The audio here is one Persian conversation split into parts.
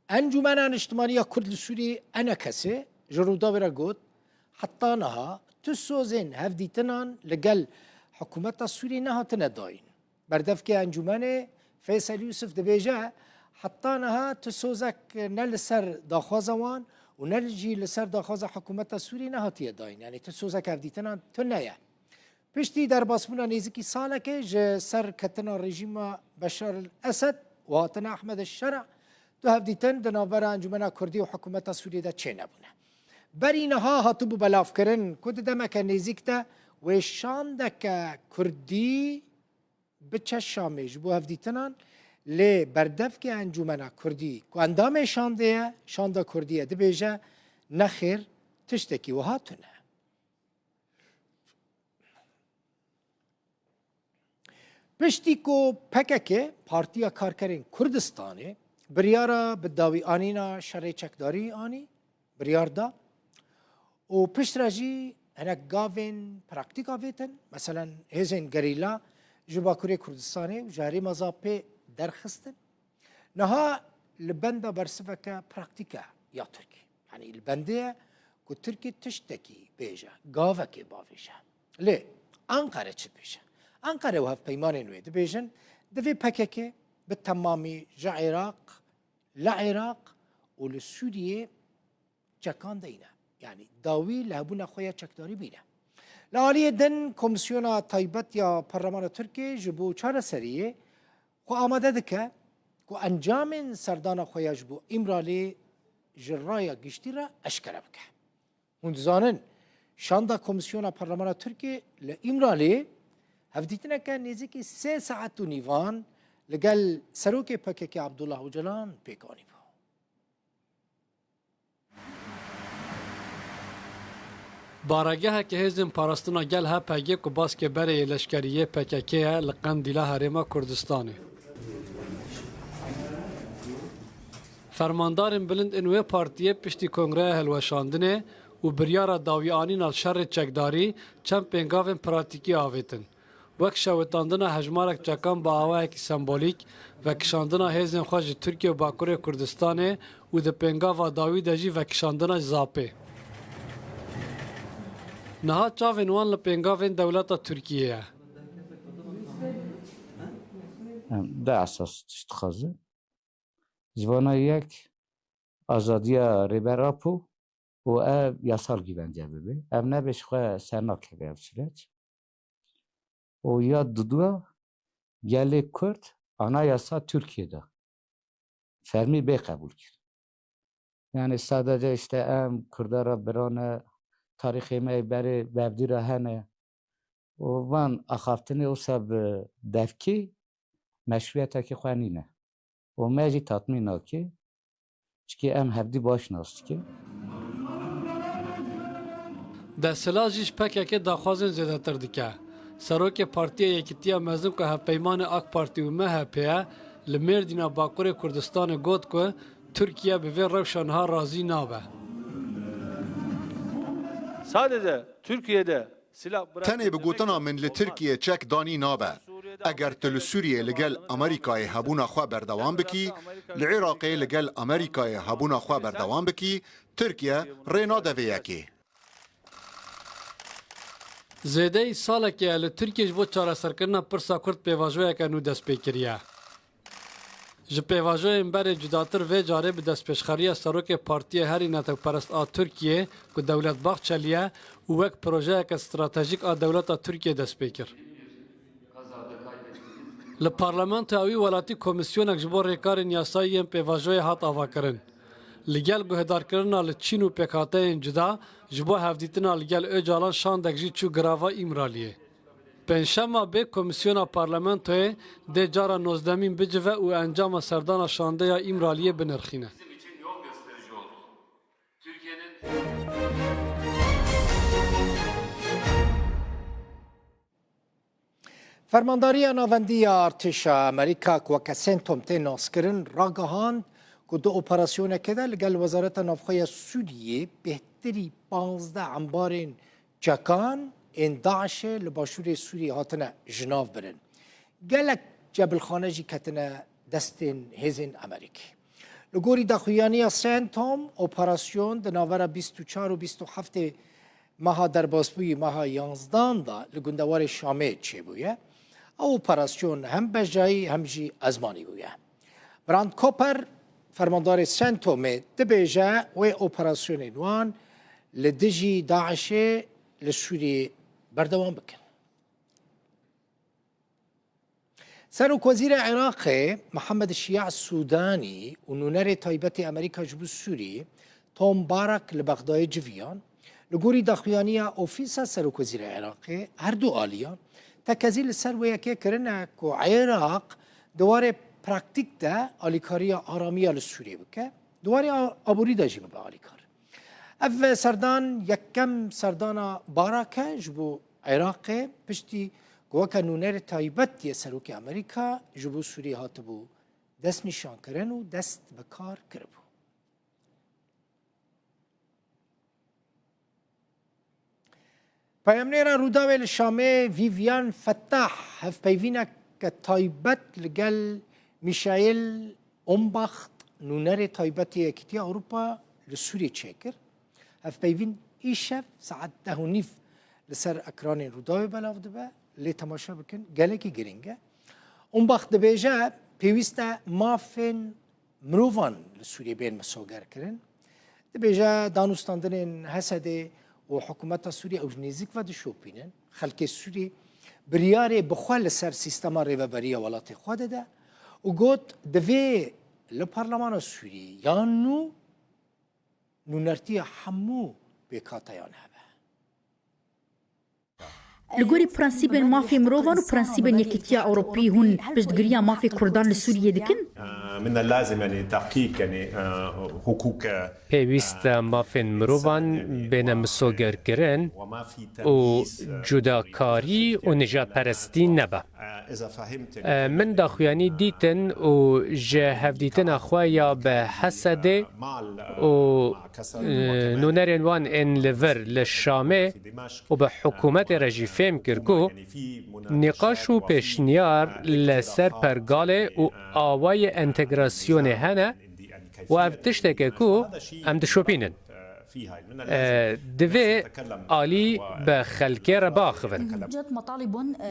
انجمن اجتماعی کرد لسوری انا کسی جرودا برا گوت حتی نها تسوزن هفدیتنان لگل حکومت سوری نهاتن داین بردف که انجمن فیصل یوسف دبیجه حتی نها تسوزک نل سر داخوازوان و نلجی لسر داخواز حکومت سوری نهاتی داین یعنی تسوزک هفدیتنان تنیه پشتی در باسمونا نیزکی ساله که سر کتنا رژیم بشار الاسد و هاتنا احمد الشرع تو هفدیتن دنابر انجمن کردی و حکومت سوری ده چه نبونه بری نها هاتو بو بلاف کرن کد دمک نیزک ده و شاندک کردی بچه شامیج بو هفدیتنان لی بردف که انجمن کردی که اندام شانده کردیه ده بیجه نخیر تشتکی و هاتونه پشتی کو پککه پارتیا کارکرین کردستانه بریارا بداوی آنینا شرع چکداری آنی بریار دا و پشت راجی هنک گاوین پراکتیک آویتن مثلا هزین گریلا جباکوری کردستانه و جاری مزاپه درخستن نها لبنده برسفکه پراکتیکه یا ترکی یعنی لبنده که ترکی تشتکی بیجه گاوه که باویجه لی انقره چه بیجه انقره و هف پیمانین وی دبیجن دوی پککه به تمامی جا عراق لعراق و لسوریه چکان دینه یعنی داوی لهبون خویا چکداری بینه لعالی دن کمیسیونا تایبت یا پارلمان ترکی جبو چار سریه خو آماده دکه که انجام سردان خویا جبو امرالی جرایا گشتی را اشکره بکه هندزانن شانده کمیسیونا پارلمان ترکی لامرالی هفدیتنا که نزدیکی 3 ساعت و نیوان لگل سروک پکک عبدالله اوجلان پیکانی بود. بارگه که هزم پاراستنا گل ها پگی کو باس که بره لشکریه پککه لقندیلا هرما کردستانه. فرماندارن بلند انوی پارتیه پشتی کنگره هلوشاندنه و بریارا داویانی نال شر چکداری چند پنگاون پراتیکی آویتن. وک شوتاندنا هجمارک چکان با آوه کی سمبولیک و کشاندنا هزن خوش ترکیه و باکوری کردستانه و ده پنگا و داوی دجی و کشاندنا زاپه. نها چاوین وان لپنگاوین دولت ترکیه. ده اساس تشتخازه. جوانا یک آزادی ریبراپو و یاسال گیبنجه ببی. ام نبیش خواه سرناکه بیافشیلت. و یا دودوا گلی کرد آنا یاسا Türkiye'de فرمی بی قبول کرد یعنی sadece işte ام کردارا برانه تاریخی می بری ببدی را هنه و وان اخافتنی او سب دفکی مشروعیت که خوانینه و میجی تطمین که چکی ام هفدی باش ناست که ده سلاجیش پکه که داخوازن زیده تر دکه سروک پارتی یکیتیا مزم که هفپیمان اک پارتی و مهپیه لمردینا باکور کردستان گوت که ترکیه به وی روشانها راضی نابه. Sadece Türkiye'de silah تنه بگوتنا من لترکیه چک دانی نابه اگر تل سوریه لگل امریکای هبونا خواه بردوان بکی لعراقی لگل امریکای هبونا خواه بردوان بکی ترکیه رینا دویه کی زیده ای ساله که لترکیه جبو چاره سرکرنا پرسا کرد پیواجوه که نو دست پیکریه. جب پیواجوه این بر جداتر و جاره به دست پیشخاری سروک پارتی هری نتک پرست آ ترکیه که دولت باخت چلیه و وک پروژه که استراتژیک آ دولت ترکیه دست پیکر. لپارلمان تاوی ولاتی کمیسیون اکجبور ریکارین یاسایی این پیواجوه هات آوا کرن. لگل گهدار کرنا لچین و پکاته جدا جبو هفدیتنا لگل اجالان شان دکجی چو گراوا امرالیه. پنجشنبه به کمیسیون پارلمانتوی ده جارا 19 بجوه و انجام سردان شانده یا امرالیه بنرخینه. فرمانداری ناوندی ارتش امریکا که سنتوم تی ناسکرین راگهاند که دو اپراسیون کده لگل وزارت نافخوی سوریه بهتری 15 انبارین چکان این داعش لباشور سوریه هاتنه جناف برن. گلک جبل خانه جی کتنه دستین هزین امریکی. لگوری دخویانی سنتوم اپراسیون دناور 24 و 27 ماها در باسبوی ماها 11 دا لگندوار شامه چه بویه او اپراسیون هم بجایی هم جی ازمانی بویه براند کوپر فرماندار سنتوم دبیجه و اپراسیون نوان لدجی داعش لسوری بردوام بکن سروک وزیر عراق محمد الشياع السوداني ونونر تایبت امریکا جبو سوری توم بارک لبغداد جویان لگوری داخویانی اوفیسا سروک وزیر عراق هر دو آلیان تکزیل سرویه که کرنه که عراق دوار پراکتیک ده آلیکاری آرامی لسوری بکه دوار آبوری ده جیبه به آلیکار اف سردان یکم سردان بارکه جبو عراق پشتی گوکا نونر تایبت سروک امریکا جبو سوری هاتبو دست نشان کرن و دست بکار کربو. پیامنیرا روداویل شامه ویویان فتاح هف پیوینا که تایبت لگل میشایل اونباخت نونر تایبت یکیتی اروپا لسوری چکر هف پیوین ایشف ساعت 10:30 لسر اکران روداوی بلاف دبه لی تماشا بکن گلکی گرینگه اون وقت بیجه پیوسته مافن مروفان لسوریه بین مساگر کرن بیجه دانستاندن حسده و حکومت سوریه او نزیک و دشوپینن خلک سوریه بریاره بخوال سر سیستم ریوبری ولات خود ده و گوت دوی لپارلمان سوریه یا نونرتی همو بکاتیان هبه لگوری پرنسیب مافی مروان و پرنسیب یکیتیا اوروپی هون پشتگیری مافی کردان لسوریه دکن؟ من اللازم يعني تحقيق يعني حقوق پێویستە مافێن مرۆڤان بێنە مسۆگەرکردن و جوداکاری و نژادپەرستی نەبە. من داخویانی دیتن و ji hevdîtina xwe ya bi hesedê û nûnerên wan ên li vir li Şamê û bi hikûmetê re jî fêm kir ku nîqaş û pêşniyar li ser pergalê û awayê entegrasyonê hene û ev tişteke ku em dişopînin. Divê alî bi xelkê re biaxivin.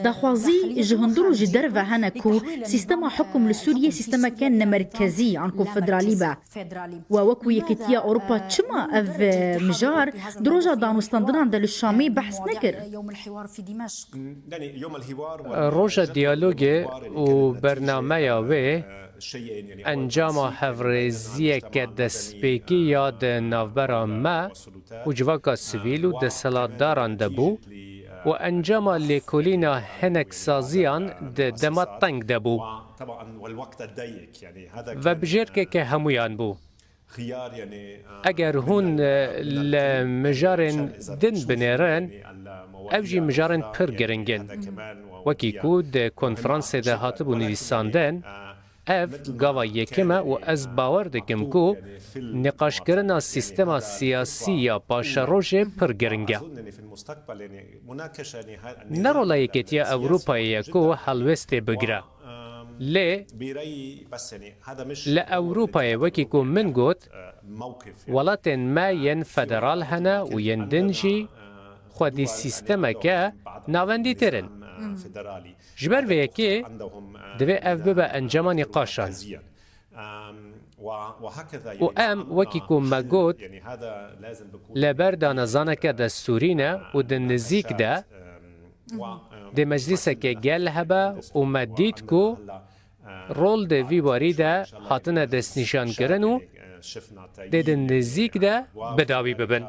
داخوازی جهندر و جدر و هنه کو سیستم حکم لسوریه سیستم کن مرکزی عن کنفدرالی با و وکو یکیتیا اوروپا چما اف مجار دروجا دانستاندنان دل الشامی بحث نکر روژا دیالوگê û bernameya wê encama hevrêziyeke destpêkî ya di navbera me û civaka sivîl û deselatdaran de bû û encama lêkolîna hinek saziyan di dema teng de bû ve bijêrkeke hemûyan bû. Eger hûn li mijarên din binêrin, ev jî mijarên pir giring in. Wekî ku di konferansê de hatibû nivîsandin, ev gava yekim e û ez bawer dikim ku nîqaşkirina sîstema siyasî ya paşerojê pir giring e. Nerola Yekîtiya Ewropayê ye ku helwestê bigire. Lê li Ewropayê wekî ku min got, welatên me yên federal hene û yên din jî xwedî sîstemeke navendîtir in. Ji ber vê yekê divê ev bibe encama nîqaşan. û em wekî ku me got li ber danezaneke destûrî ne û di nizîk de dê meclîsekê gel hebe û me dît ku rol de vî warî de hatine destnîşankirin û dê di nizîk de bidawî bibin.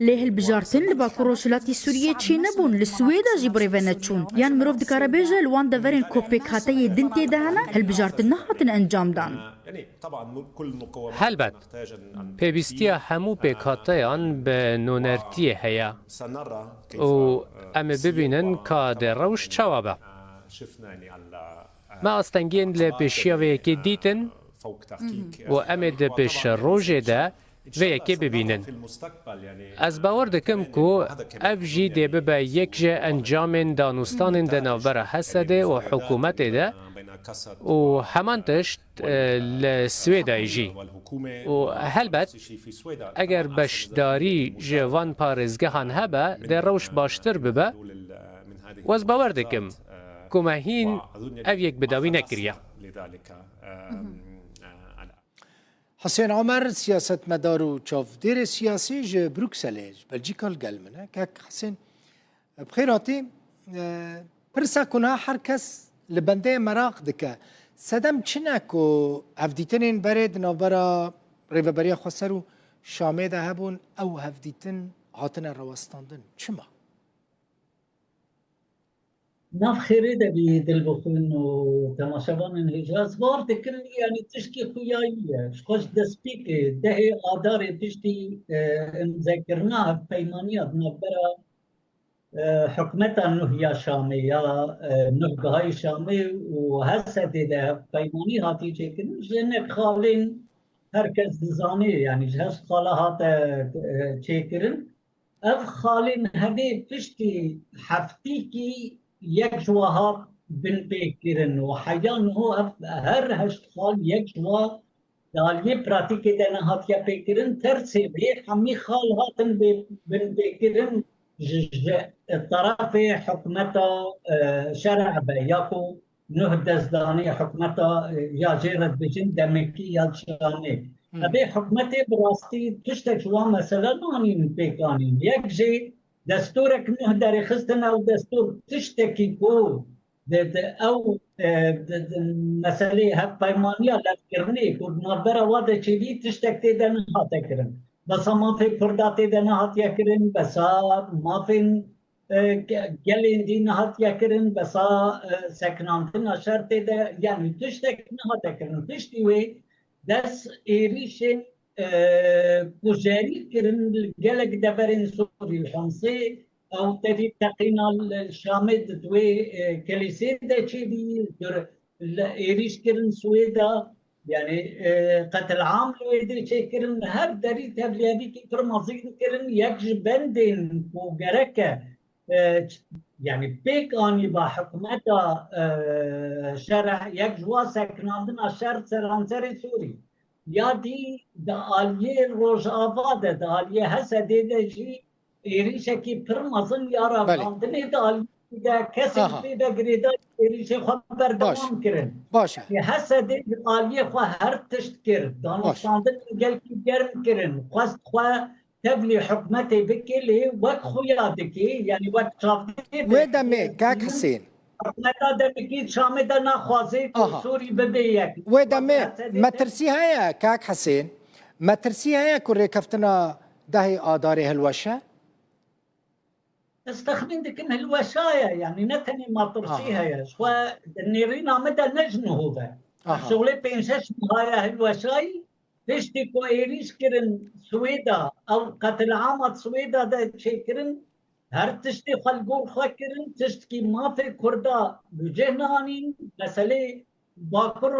لی هلبجارتن لبا کروشلاتی سوریه چی نبون لسویدا جی بریونه چون یان مروف دکاره بیجه لوان دورین کوپیک هاتای دین تیده هنه هلبجارتن نهاتن انجام دان. هەلبەت پێویستیە هەموو پێکهاتەیان بە نۆنەرتیە هەیە و ئەمە ببینن کا دێ ڕەوش چاوا بە. ما ئاستەنگێن لە پێشیاوەیەکی دیتن و ئەمێ دە پێش ڕۆژێدا ویکی ببینن از باور دکم کو اف جی دی ببا یک جه انجام دانستان دنابره حسده و حکومت ده و همان تشت لسویدای جی و هلبت اگر بشداری جوان پارزگه هن هبه در روش باشتر ببه و از باور دکم کمهین اف یک بداوی نکریه. حسین عمر سیاست مدار و چافدیر سیاسی ج بروکسل بلژیکا گل منه که حسین بخیراتی پرسا کنه هر کس لبنده مراق دکه سدم چنه که هفدیتنین برید نوبرا ریوبریا خسر و شامه ده هبون او هفدیتن هاتن رواستاندن چما؟ ناف خيري دبي دلبخون وتماشبان الهجاز بار ذكر يعني تشكي خوياية شخص دسبيك ده آدار تشتي مذكرناها بيمانيات نبرا حكمتها انه هي شامية انه هاي شامي وهسه ده بيماني هاتي تشكن جنك خالين هركز زاني يعني جهاز خالها تشكرن اف خالين هدي تشتي حفتيكي یک جواهر بن بکرن و حیان هو هر هشت خال یک جواه دالی پراتیک دنه هات یا بکرن ترسی به همی خال هاتن بن بکرن طرف حکمتا شرع به یاکو نه دزدانی حکمتا یا جیرت بجن دمکی یا شانه ابي حكمتي براستي تشتكوا مثلا نانين بيكانين يكجي دستورك نهدر خستنا او دستور تشتكي كو او مسألة هف بيمانية لذكرني كو نابرا وادا چيدي تشتكتي دن هاتا كرن بس ما في كرداتي دن هات يكرن بس ما في گلین دین هات یکرن بسا سکنانتن شرطی ده یعنی تشتک نهات کرن تشتی وی دس ایریشن کجاری کرن گلک دبرین سوری الحمصی او تدی تقینا الشامد دوی کلیسی ده چی دی ایریش کرن سویدا يعني قتل عام لو يدري شيء كرن هر دري تبليادي كي فرمازين كرن يكج بندين وجركه يعني بيك اني بحكمتها شرع يكجوا سكناندنا شر سرانسر سوري يا دي داليه روجافاده داليه هسدي جي يريشكي فرمازن يا راندني داليه إذا كسب في بقريدا يريش خبر دوام كرن باشا هسه دي قاليه خو هر تشتكر دانستاندن قال كي جرم كرن قصد خو تبلي حكمتي بكلي وك خويا دكي يعني وك شافتي ودا مي كاك حسين حكمتا دكي شامدا ناخوازي سوري بديك ودا مي ما ترسي هيا كاك حسين ما ترسي هيا كوري كفتنا دهي آداري هالوشة استخدم دكن الوشايا يعني نتني ما ترسيها يا شو النيرين مدى نجنه هذا شغله بينشش هاي الوشاي تشتي كو ايريش كرن سويدا او قتل عامة سويدا ده شكرن هر تشتي خلقور خكرن تشتكي ما في كردا بجهنانين مسألة باكر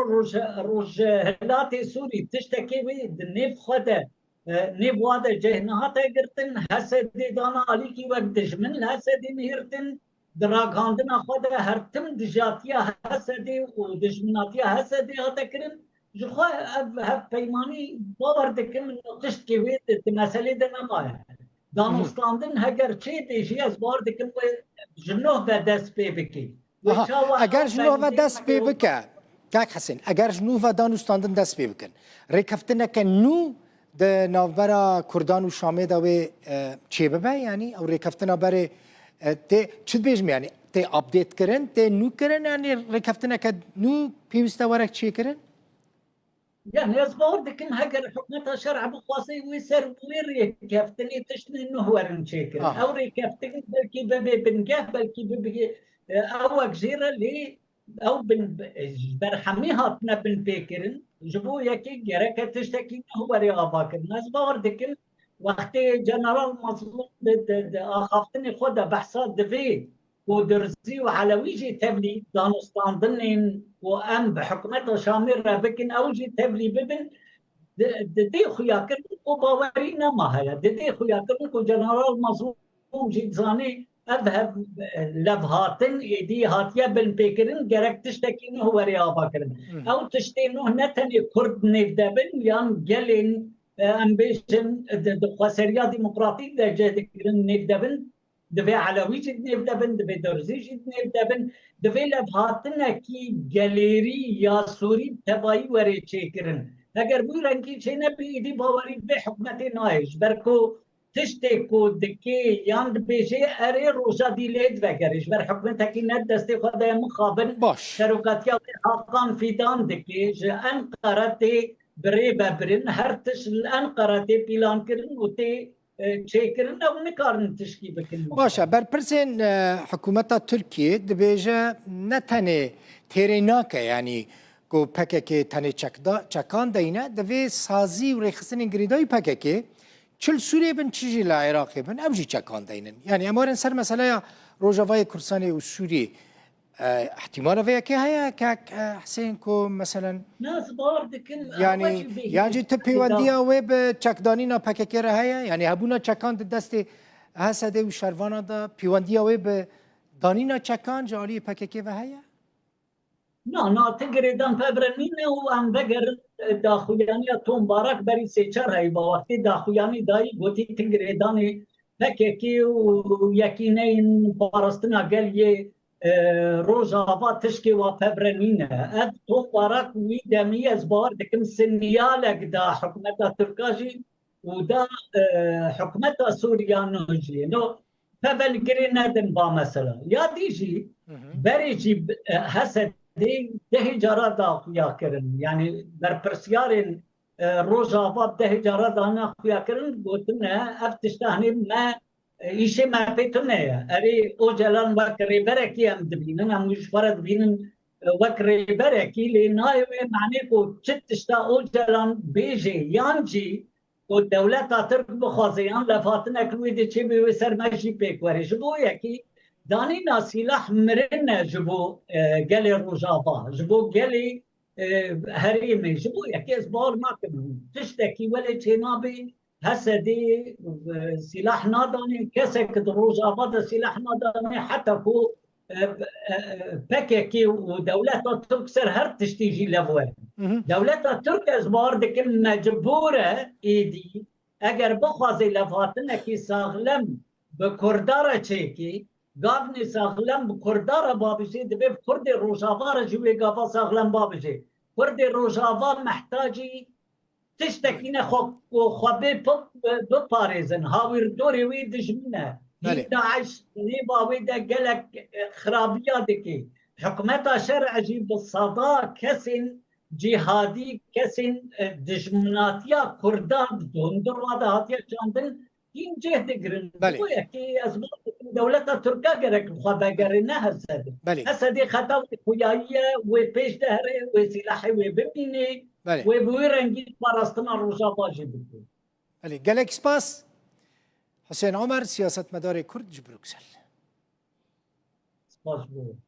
روج هلاتي سوري تشتكي بي النيف خده نبواد جهنها تقرتن حسد دانا علي کی وقت دشمن حسد نهرتن دراغاندنا خود هرتم دجاتیا حسد و دشمناتیا حسد هتکرن جو هف پیمانی باور دکم نقشت کی وید مسئله دنا ما دانستاندن هگر چی دیشی از بار دکم جنوه به دست پی بکی اگر جنوه دست پی بکن کاک حسین اگر جنوه دانستاندن دست پی بکن ریکفتنه که نو ده نافبرا کردان و شامه داوی چی ببه یعنی او ریکفتنا بره ته چی بیجم یعنی ته آپدیت کرن ته نو کرن یعنی ریکفتنا که نو پیوسته ورک چی کرن؟ يعني أصبحت لكن هجر حكمتها شرع بخاصي ويسر وير كفتني تشني إنه هو رنشيكر أو ريكفتني بلكي ببي بنجاه بلكي ببي أو جزيرة اللي أو برحميها بنا بنبيكرن جبو يكي جركة تشتكي هو رياضاك الناس باوردكن وقت جنرال مظلوم أخافتني خدا بحثات دفي ودرزي وعلى ويجي تبلي دانستان ضنين وأم بحكمته شامرة بكن أوجي تبلي ببن ددي خويا كرن وباورينا ما هي ددي خويا كرن كو جنرال مظلوم جيت زاني اذهب لفهاتن يدي هاتيا بالبيكرن جرك تشتكي هو رياضه كرن او تشتينو نتني كرد نيفدبن يان جلين امبيشن دخواسريا ديمقراطيك دا جدكرن نيفدبن دفي علوي جد نيفدبن دفي درزي جد نيفدبن دفي لفهاتن كي جاليري يا سوري تباي وري تشيكرن اگر بو رنگی چه نبیدی باوری به حکمت نایش برکو تشتکو دکی یاند بیجه اره روزا دیلید وگرش بر حکمت کی ند دستی خدای مخابن شرکتیا حقان فیدان دکی جه انقرت بری ببرن هر تش انقرت پیلان کرن و تی چه کرن او نکارن تشکی بکن باشه بر پرسین حکومت ترکیه دبیجه نتنه تیریناکه یعنی کو پککی تنه چکان دینه دوی سازی و ریخستن گریدای پککی چل سوریه بن چیجی لعراقی بن امجی چکان دینن یعنی امارن سر مسئله روجاوای کرسانی و سوری احتمال ویا که هیا که حسین کو مثلا ناس باردکن یعنی تو پیوندیا و به چکدانی نا پککی را هیا یعنی هبونا چکان دست حسده و شروانا دا پیوندیا و به دانی نا چکان جالی پککی و هیا نه تقریدان فبرنینه و ام بگر داخویانی توم بارک بری سیچر هی با وقتی داخویانی دایی گوتی تقریدان پککی و یکینه این پارستنا گل یه روزاوا تشکی و فبرنینه اد توم بارک وی دمی از بار دکم سنیالک دا حکمت ترکاجی و دا حکمت سوریانوجی نو فبلگری ندن با مثلا یا دیجی بری جی حسد ده جارا دا خویا کرن یعنی در پرسیارن روزاوا ده جارا دانا خویا کرن گوتنه افتشتهنی ما ایشه ما پیتونه اری او جلان وکری برکی هم دبینن هم مشفرد بینن وکری برکی لی نایوه معنی کو چتشتا او جلان بیجه یانجی و دولت ترک بخوازیان لفاتن اکلوی ده چه بیوی سرمجی پیکوری جبو یکی دانی ناسیلح مرن جبو گلی روزاوا جبو گلی هریمی جبو یکی از بار نکنم تشتکی ولی چنابی هسدی سلاح نادانی کسی که روزاوا ده سلاح نادانی حتی کو پککی و دولت ترک سر هر تشتیجی لفوه دولت ترک از بار دکن مجبوره ایدی اگر بخوازی لفاتنکی ساغلم به کردار چیکی گاونی ساغلم به کردار بابجی دبی کرد روزاوا را جوی گاوا ساغلم بابجی کرد روزاوا محتاجی تشتکینه خوابه بپارزن هاویر دوری وی دجمینه داعش نیباوی ده گلک خرابیاتی که حکومت شرعی بالصدا کسین جهادی کسین دجمناتیا کردان دندر واده هاتیا چاندن این جهد گرن بویا که از دولت ترکا گرک خوابه گرنه هسته هسته خطا خویاییه و پیش دهره و سلاحی و ببینه و بوی رنگی پاراستنا روزاوا جی بکنه بله گلک سپاس حسین عمر سیاست مدار کرد بروکسل سپاس بود